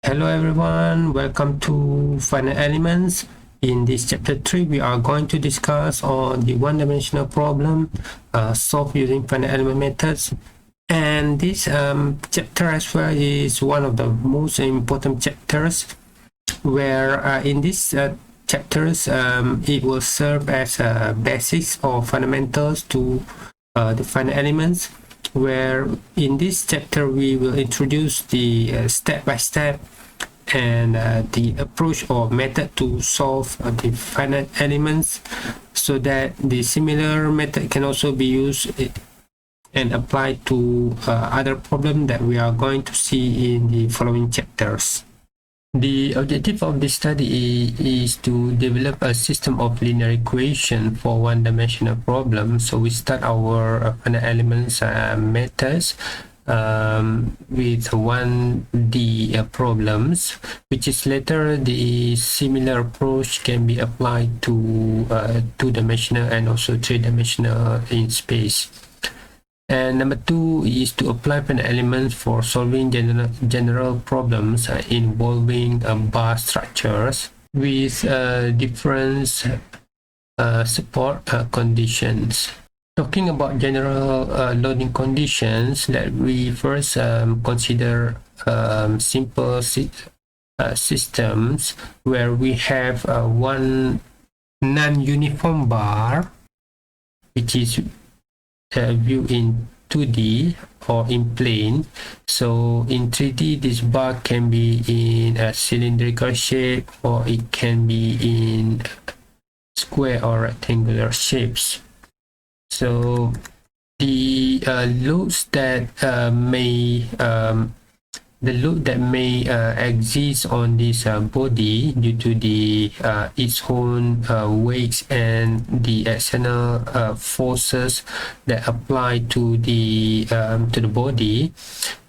Hello everyone, welcome to Finite Elements. In this chapter 3, we are going to discuss on the one-dimensional problem solved using finite element methods. And this chapter as well is one of the most important chapters where in this chapters it will serve as a basis or fundamentals to the finite elements, where in this chapter we will introduce the step-by-step and the approach or method to solve the finite elements, so that the similar method can also be used and applied to other problems that we are going to see in the following chapters. The objective of this study is to develop a system of linear equation for one-dimensional problems. So we start our finite elements methods with 1D problems, which is later the similar approach can be applied to two-dimensional and also three-dimensional in space. And number 2 is to apply finite elements for solving general problems involving bar structures with different support conditions. Talking about general loading conditions, let we first consider simple systems where we have one non-uniform bar, which is view in 2D or in plane. So in 3D, this bar can be in a cylindrical shape, or it can be in square or rectangular shapes. So the loads that may exist on this body due to the its own weights and the external forces that apply to the body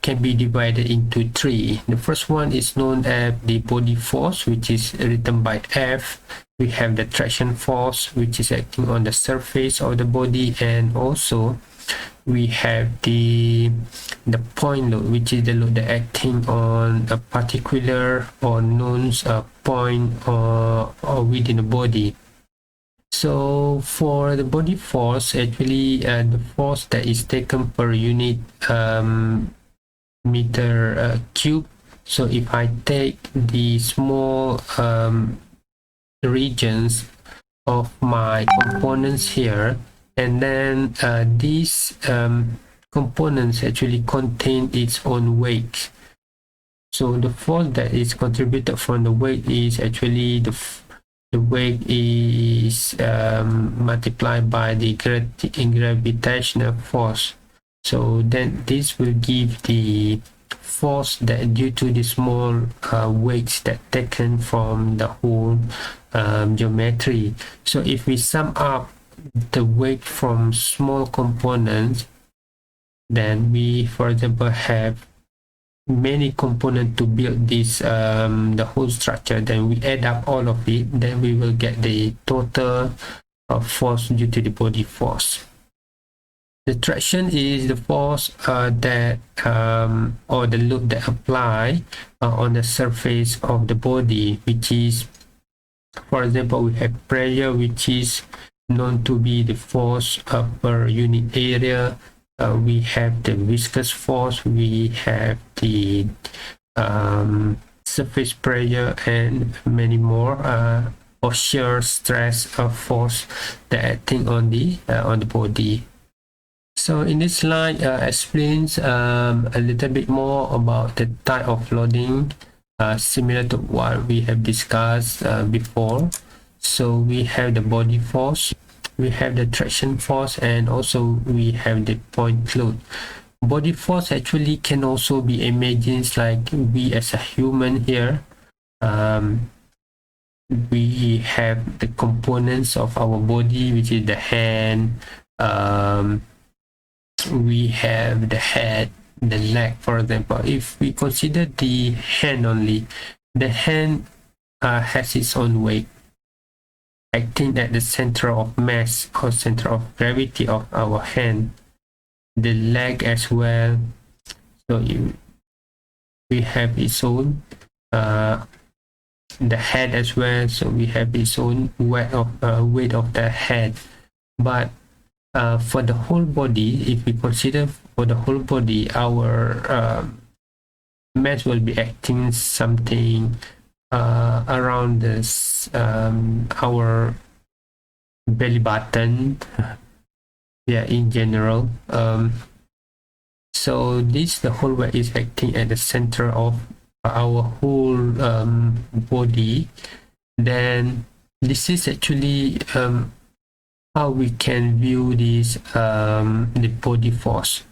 can be divided into three. The first one is known as the body force, which is written by F. We have the traction force, which is acting on the surface of the body, and also we have the point load, which is the load that acting on a particular or known point or within the body. So for the body force, actually the force that is taken per unit meter cube. So if I take the small regions of my components here, and then these components actually contain its own weight. So the force that is contributed from the weight is actually the weight is multiplied by the gravitational force. So then this will give the force that due to the small weights that taken from the whole geometry. So if we sum up the weight from small components, then we, for example, have many components to build this the whole structure, then we add up all of it, then we will get the total force due to the body force. The traction is the force that or the load that apply on the surface of the body, which is, for example, we have pressure, which is known to be the force per unit area. We have the viscous force, we have the surface pressure, and many more, or shear stress force that acting on the body. So in this slide explains a little bit more about the type of loading similar to what we have discussed before. So we have the body force, we have the traction force, and also we have the point load. Body force actually can also be imagined like we as a human here. We have the components of our body, which is the hand, we have the head, the leg. For example, if we consider the hand only, the hand has its own weight acting at the center of mass or center of gravity of our hand, the leg as well. So we have its own the head as well, so we have its own weight of the head. But for the whole body, if we consider for the whole body, our mass will be acting something around this our belly button, yeah, in general. So this the whole weight is acting at the center of our whole body. Then this is actually how we can view this the body force.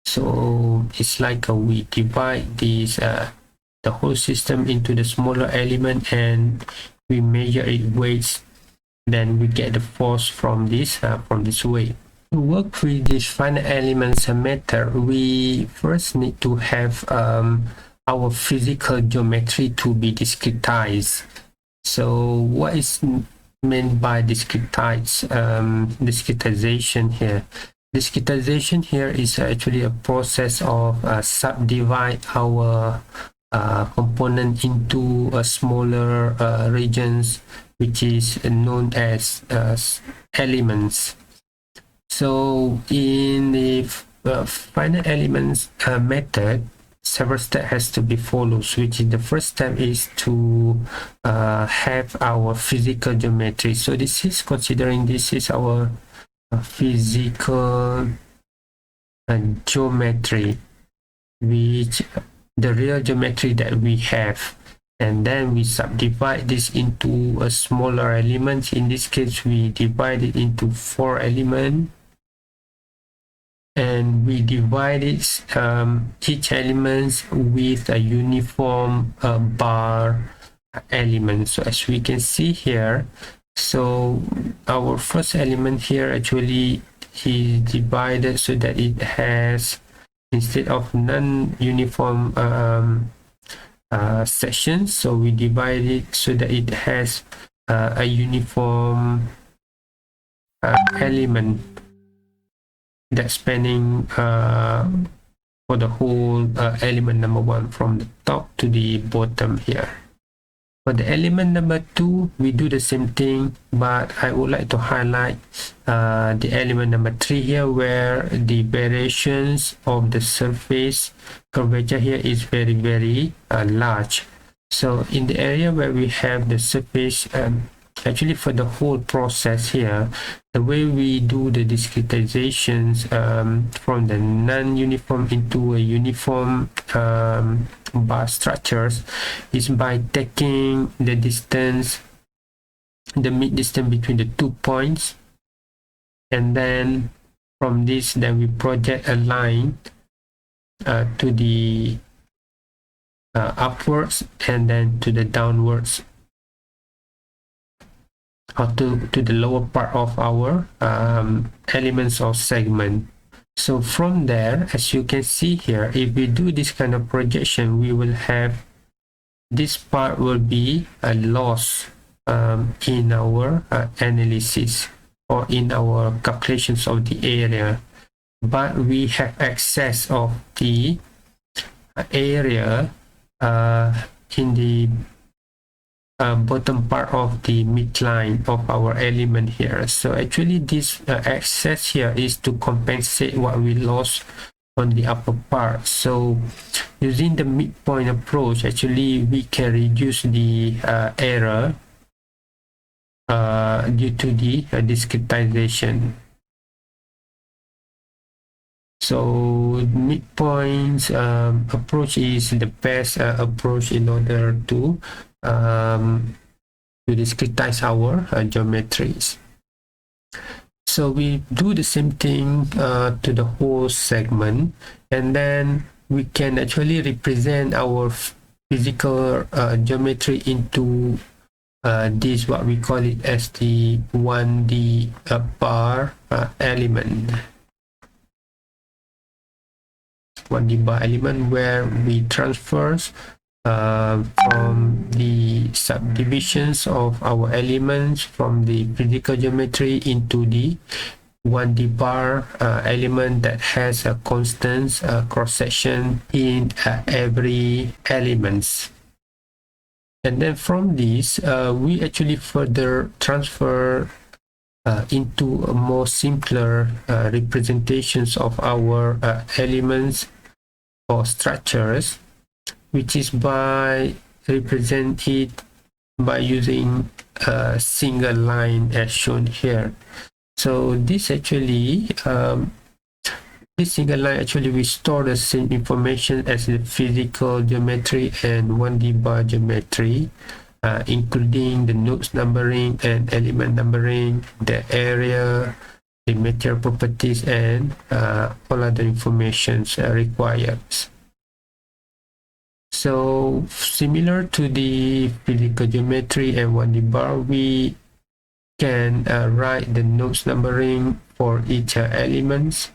So it's like we divide this the whole system into the smaller element, and we measure its weights, then we get the force from this weight. To work with this finite elements method, we first need to have our physical geometry to be discretized. So what is meant by discretization here? Discretization here is actually a process of subdivide our component into a smaller regions, which is known as elements. So in the finite elements method, several steps has to be followed, which is the first step is to have our physical geometry. So this is considering this is our physical geometry, which the real geometry that we have, and then we subdivide this into a smaller elements. In this case, we divide it into 4 elements, and we divide it each element with a uniform bar element. So as we can see here, so our first element here actually is divided so that it has, instead of non-uniform sections, so we divide it so that it has a uniform element that's spanning for the whole element number 1 from the top to the bottom here. For the element number 2, we do the same thing, but I would like to highlight the element number 3 here, where the variations of the surface curvature here is very, very large. So in the area where we have the surface, actually for the whole process here, the way we do the discretizations from the non-uniform into a uniform bar structures is by taking the distance, the mid distance between the 2 points, and then from this, then we project a line to the upwards and then to the downwards, or to the lower part of our elements or segment. So from there, as you can see here, if we do this kind of projection, we will have this part will be a loss in our analysis or in our calculations of the area, but we have excess of the area in the bottom part of the midline of our element here. So actually this excess here is to compensate what we lost on the upper part. So using the midpoint approach, actually we can reduce the error due to the discretization. So midpoint approach is the best approach in order to discretize our geometries. So we do the same thing to the whole segment, and then we can actually represent our physical geometry into this, what we call it as the 1D bar element. 1D bar element, where we transfer from the subdivisions of our elements from the physical geometry into the 1D bar element that has a constant cross section in every element. And then from this, we actually further transfer into a more simpler representations of our elements or structures, which is by represent it by using a single line as shown here. So this actually this single line actually we store the same information as the physical geometry and 1D bar geometry, including the nodes numbering and element numbering, the area, the material properties, and all other information required. So similar to the physical geometry and 1D bar, we can write the nodes numbering for each elements.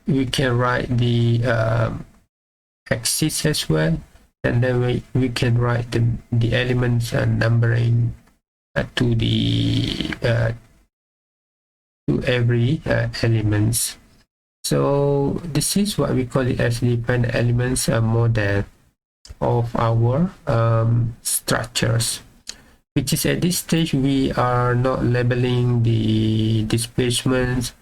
We can write the axis as well, and then we can write the elements numbering to the to every elements. So this is what we call it as the finite elements model of our structures, which is at this stage we are not labeling the displacements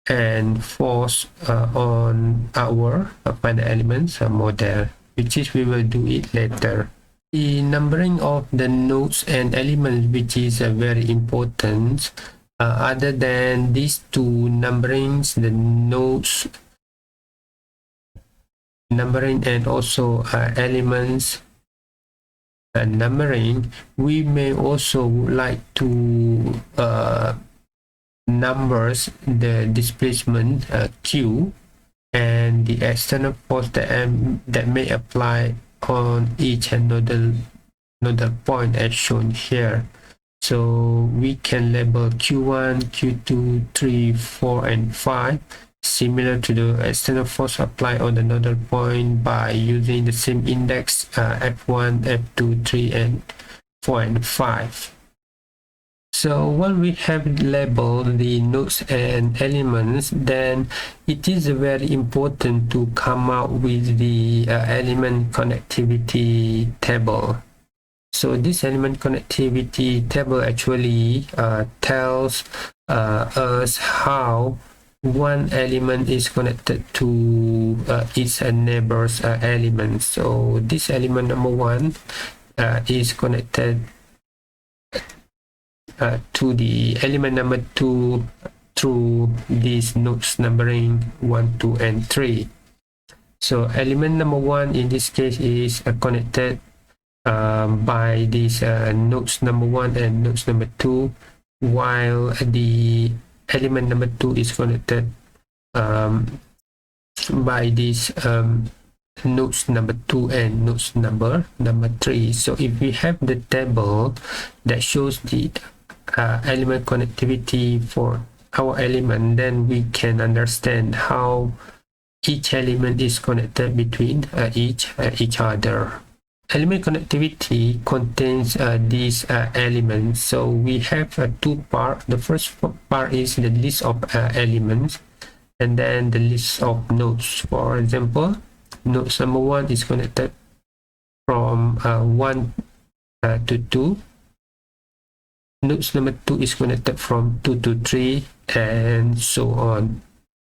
and force on our finite elements model, which is we will do it later. The numbering of the nodes and elements, which is very important. Other than these two numberings, the nodes numbering and also elements numbering, we may also like to numbers the displacement q and the external force that may apply on each nodal point as shown here. So we can label q1, q2, 3, 4, and 5 similar to the external force applied on the nodal point by using the same index f1, f2, 3, and 4, and 5. So when we have labeled the nodes and elements, then it is very important to come out with the element connectivity table. So this element connectivity table actually tells us how one element is connected to its neighbor's element. So this element number 1 is connected to the element number 2 through these nodes numbering 1, 2, and 3. So element number 1 in this case is connected by these nodes number 1 and nodes number 2, while the element number 2 is connected by these nodes number 2 and nodes number 3. So if we have the table that shows the element connectivity for our element, then we can understand how each element is connected between each other. Element connectivity contains these elements. So we have two parts. The first part is the list of elements, and then the list of nodes. For example, node number 1 is connected from 1 to 2. Node number 2 is connected from 2 to 3, and so on.